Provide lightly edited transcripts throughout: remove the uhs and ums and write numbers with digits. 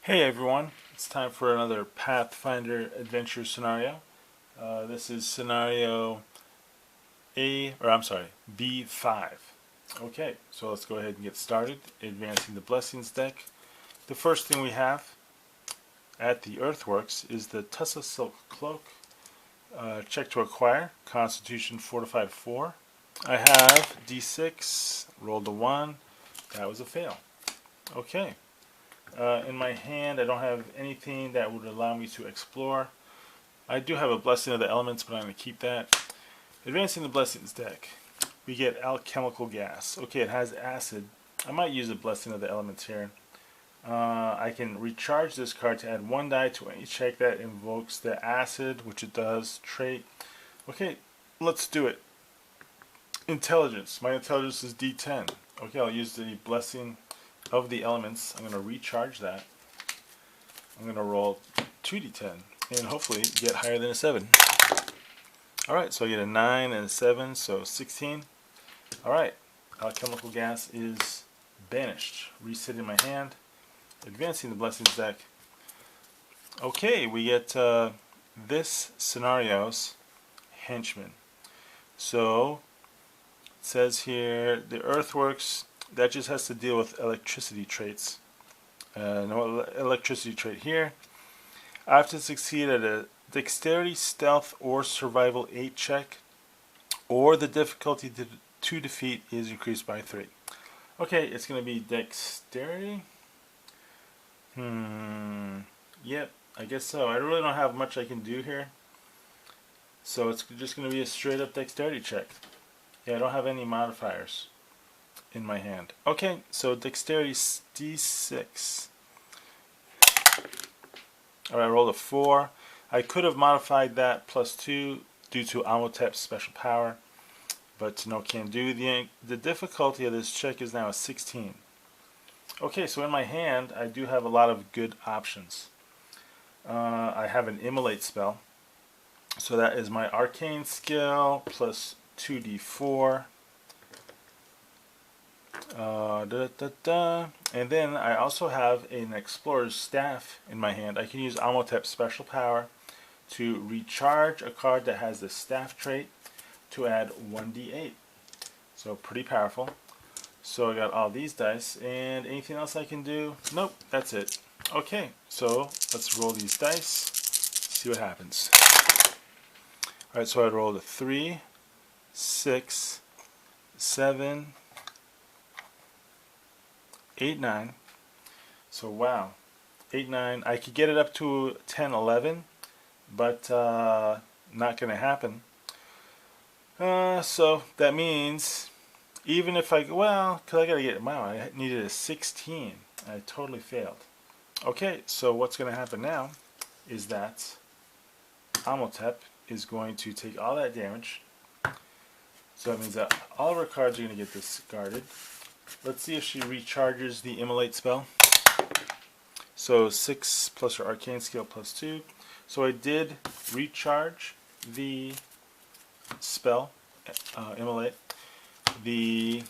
Hey everyone, it's time for another Pathfinder adventure scenario. This is scenario B5. Okay, so let's go ahead and get started. Advancing the Blessings deck. The first thing we have at the Earthworks is the Tussa Silk Cloak. Check to acquire, Constitution Fortified 4. I have D6, rolled a 1, that was a fail. Okay. In my hand, I don't have anything that would allow me to explore. I do have a Blessing of the Elements, but I'm going to keep that. Advancing the Blessings deck, we get Alchemical Gas. Okay, it has acid. I might use a Blessing of the Elements here. I can recharge this card to add 1 die to any check that invokes the acid, which it does, trait. Okay, let's do it. Intelligence. My intelligence is D10. Okay, I'll use the Blessing of the Elements. I'm going to recharge that. I'm going to roll 2d10 and hopefully get higher than a 7. Alright, so I get a 9 and a 7, so 16. Alright, Alchemical Gas is banished. Resetting my hand. Advancing the Blessings deck. Okay, we get this scenario's Henchman. So, it says here, the Earthworks, that just has to deal with electricity traits. No electricity trait here. I have to succeed at a dexterity, stealth, or survival 8 check, or the difficulty to defeat is increased by 3. Okay, it's going to be dexterity. Yep, I guess so. I really don't have much I can do here. So it's just going to be a straight up dexterity check. Yeah, I don't have any modifiers in my hand. Okay, so dexterity D6. Alright, I rolled a 4. I could have modified that plus 2 due to Ahmotep's special power, but no, can't do. The difficulty of this check is now a 16. Okay, so in my hand, I do have a lot of good options. I have an Immolate spell, so that is my arcane skill plus 2d4. And then I also have an Explorer's Staff in my hand. I can use Ahmotep's special power to recharge a card that has the staff trait to add 1d8. So pretty powerful. So I got all these dice, and anything else I can do? Nope, that's it. Okay, so let's roll these dice, see what happens. Alright, so I rolled a 3, 6, 7, 8, 9. So wow, 8, 9. I could get it up to 10, 11, but not going to happen. So that means even if I, well, because I got to get, wow, I needed a 16. I totally failed. Okay, so what's going to happen now is that Ahmotep is going to take all that damage. So that means that all of her cards are going to get discarded. Let's see if she recharges the Immolate spell. So 6 plus her arcane skill plus 2. So I did recharge the spell, Immolate. I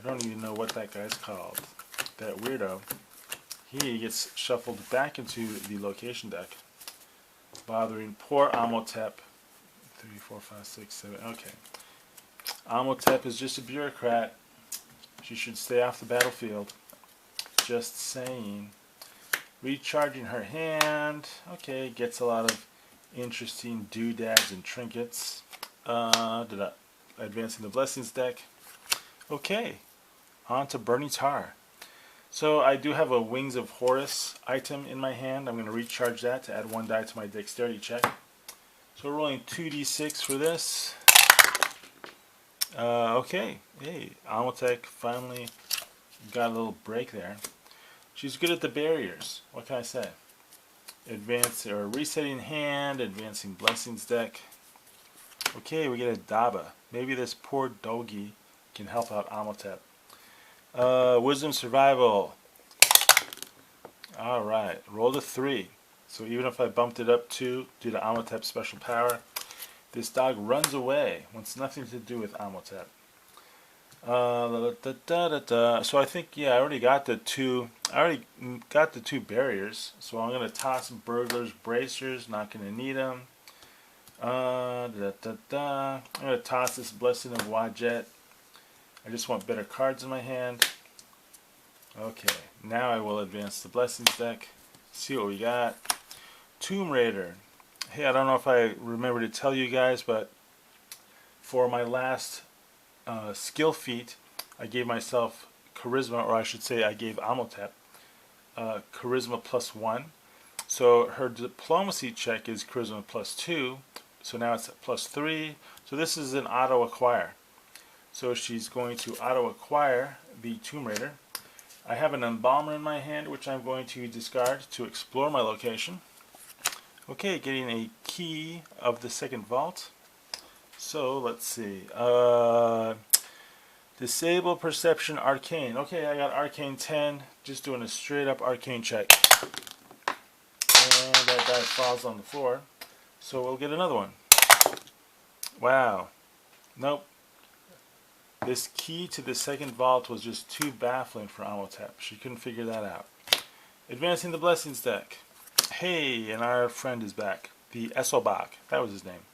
don't even know what that guy's called. That weirdo. He gets shuffled back into the location deck, bothering poor Ahmotep. 3, 4, 5, 6, 7. Okay. Ahmotep is just a bureaucrat. She should stay off the battlefield. Just saying. Recharging her hand. Okay, gets a lot of interesting doodads and trinkets. Advancing the Blessings deck. Okay, on to Burning Tar. So I do have a Wings of Horus item in my hand. I'm going to recharge that to add 1 die to my dexterity check. So we're rolling 2d6 for this. Okay, hey, Ahmotep finally got a little break there. She's good at the barriers. What can I say? Advance or resetting hand, advancing Blessings deck. Okay, we get a Daba. Maybe this poor doggy can help out Ahmotep. Wisdom Survival. Alright, rolled a 3. So even if I bumped it up 2 due to Ahmotep's special power, this dog runs away. Wants nothing to do with Ahmotep. So I think, yeah, I already got the two. I already got the two barriers. So I'm gonna toss burglars bracers. Not gonna need them. I'm gonna toss this blessing of Wajet. I just want better cards in my hand. Okay, now I will advance the blessings deck. See what we got. Tomb Raider. Hey, I don't know if I remember to tell you guys, but for my last skill feat, I gave myself charisma, or I should say I gave Ahmotep charisma +1. So her diplomacy check is charisma +2. So now it's at +3. So this is an auto acquire. So she's going to auto acquire the Tomb Raider. I have an embalmer in my hand, which I'm going to discard to explore my location. Okay, getting a key of the second vault. So let's see. Disable perception arcane. Okay, I got arcane 10. Just doing a straight up arcane check. And that guy falls on the floor. So we'll get another one. Wow. Nope. This key to the second vault was just too baffling for Ahmotep. She couldn't figure that out. Advancing the blessings deck. Hey, and our friend is back. The Essobach. That was his name.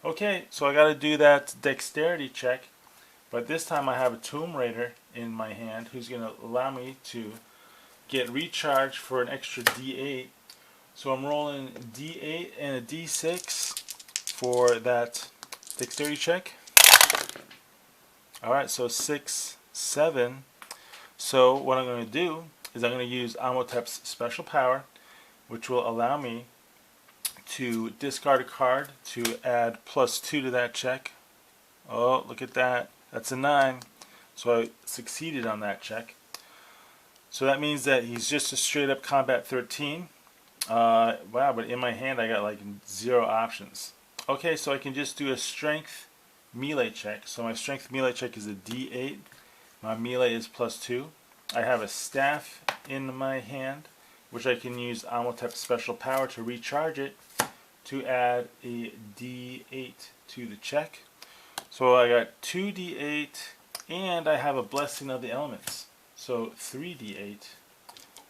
Okay, so I got to do that dexterity check. But this time I have a Tomb Raider in my hand who's going to allow me to get recharged for an extra D8. So I'm rolling D8 and a D6 for that dexterity check. Alright, so 6, 7. So what I'm going to do is I'm going to use Ahmotep's special power, which will allow me to discard a card to add +2 to that check. Oh, look at that. That's a 9. So I succeeded on that check. So that means that he's just a straight up combat 13. Wow, but in my hand I got like 0 options. Okay, so I can just do a strength melee check. So my strength melee check is a D8. My melee is +2. I have a staff in my hand, which I can use Ahmotep's special power to recharge it to add a D8 to the check. So I got 2d8, and I have a blessing of the elements. So 3d8.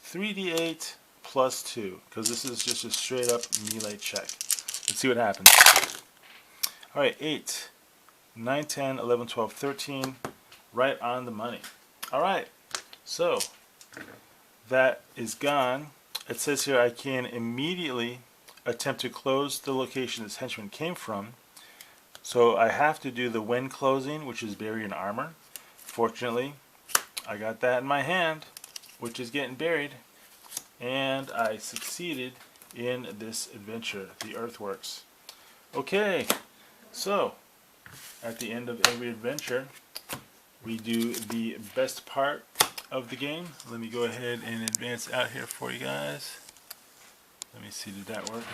3d8 +2, because this is just a straight up melee check. Let's see what happens. Alright, 8, 9, 10, 11, 12, 13. Right on the money. Alright, so that is gone. It says here I can immediately attempt to close the location this henchman came from. So I have to do the when closing, which is bury an armor. Fortunately, I got that in my hand, which is getting buried, and I succeeded in this adventure, the earthworks. Okay, so at the end of every adventure, we do the best part of the game. Let me go ahead and advance out here for you guys. Let me see, did that work?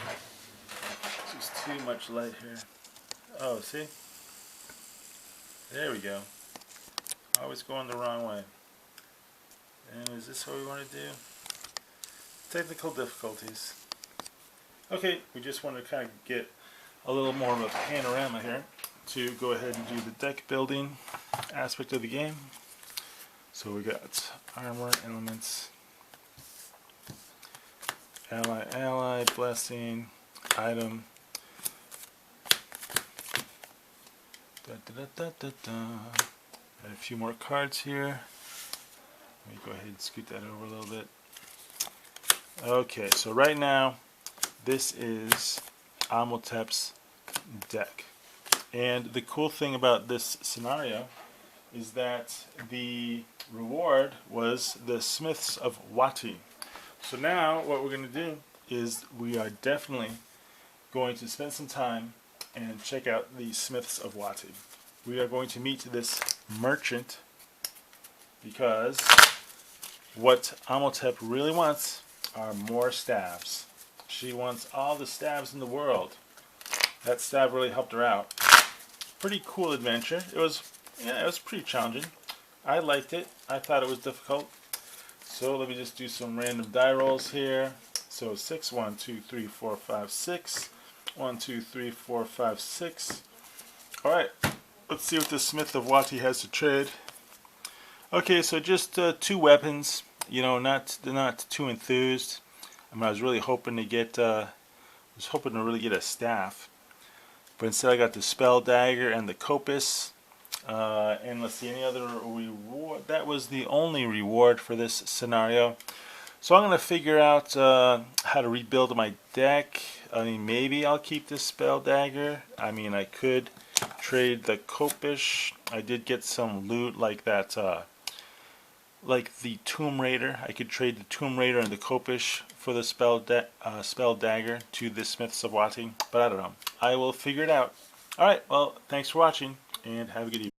There's just too much light here. Oh, see? There we go. Always going the wrong way. And is this what we want to do? Technical difficulties. Okay, we just want to kind of get a little more of a panorama here to go ahead and do the deck building aspect of the game. So we got armor, elements, ally, blessing, item. Got a few more cards here. Let me go ahead and scoot that over a little bit. Okay, so right now, this is Ahmotep's deck. And the cool thing about this scenario is that the reward was the Smiths of Wati. So now what we're going to do is we are definitely going to spend some time and check out the Smiths of Wati. We are going to meet this merchant because what Ahmotep really wants are more staves. She wants all the staves in the world. That staff really helped her out. Pretty cool adventure. It was pretty challenging. I liked it. I thought it was difficult. So let me just do some random die rolls here. So 6, 1, 2, 3, 4, 5, 6. 1, 2, 3, 4, 5, 6. Alright, let's see what the Smith of Wati has to trade. Okay, so just two weapons. You know, not too enthused. I mean, I was really hoping to get really get a staff, but instead I got the spell dagger and the copis. And let's see, any other reward? That was the only reward for this scenario. So I'm going to figure out how to rebuild my deck. I mean, maybe I'll keep this spell dagger. I mean, I could trade the copish. I did get some loot like that, like the Tomb Raider. I could trade the Tomb Raider and the copish for the spell dagger to the Smiths of Watting. But I don't know. I will figure it out. Alright, well, thanks for watching, and have a good evening.